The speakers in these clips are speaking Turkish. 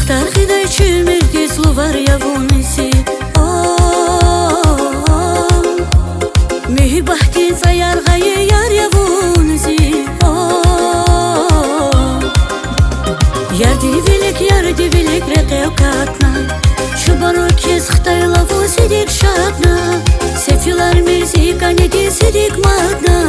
Стархидай чимирги словар явунisi Mühibahti zayar gaye yar yavunisi Yar divilik reqev katna Şubaro kes xtayla vo sidik şatna Sefilar mizika nedi sidik matna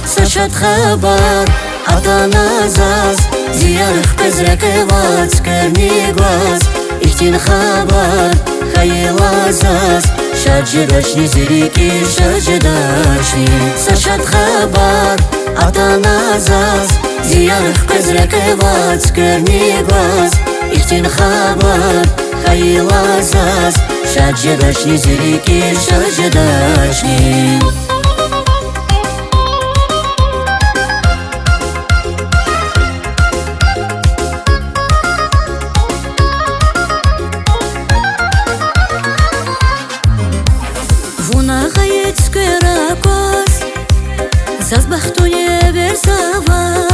Saşat xabar Adana zaz Ziyarık bezrek evat Skerni gwaz İhtin xabar Hayla zaz Şarjıdaşni ziriki şarjıdaşni Saşat xabar Adana zaz Ziyarık bezrek evat Skerni gwaz İhtin xabar Hayla zaz Şarjıdaşni ziriki şarjıdaşni Зазбахтуне версава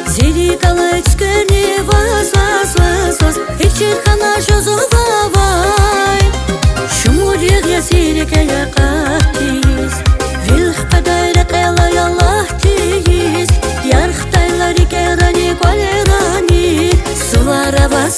Зели калачка не ваз Икчер хана жозовавай Шумулег я сирек я катиз Вилх падайра кайла яллах тиз Ярх тайлари керани квалерани Суварава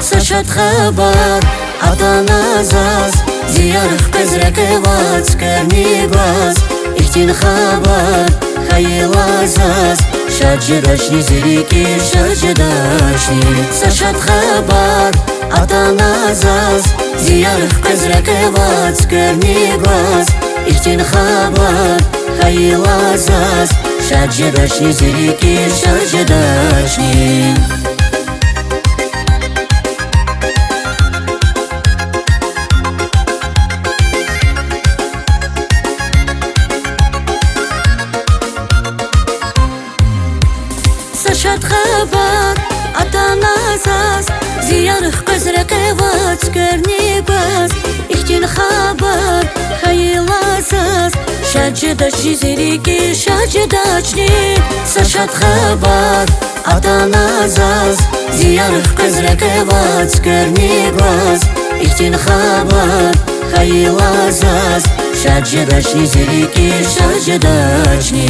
Сашат хабар Adana zaz Ziyarık bezrek evat Skerni gwaz İhtin xabar Hayla zaz Şarjıdaşni ziriki şarjıdaşni Saşat xabar Adana zaz Ziyarık bezrek evat Skerni gwaz İhtin xabar Hayla zaz Şarjıdaşni ziriki şarjıdaşni Saşat xabar Adana zaz Ziyarık bezrek evat Skerni gwaz İhtin xabar Hayla zaz Şarjıdaşni ziriki şarjıdaşni Saşat xabar Adana zaz Ziyarık bezrek evat Skerni gwaz İhtin xabar Hayla zaz Şarjıdaşni ziriki şarjıdaşni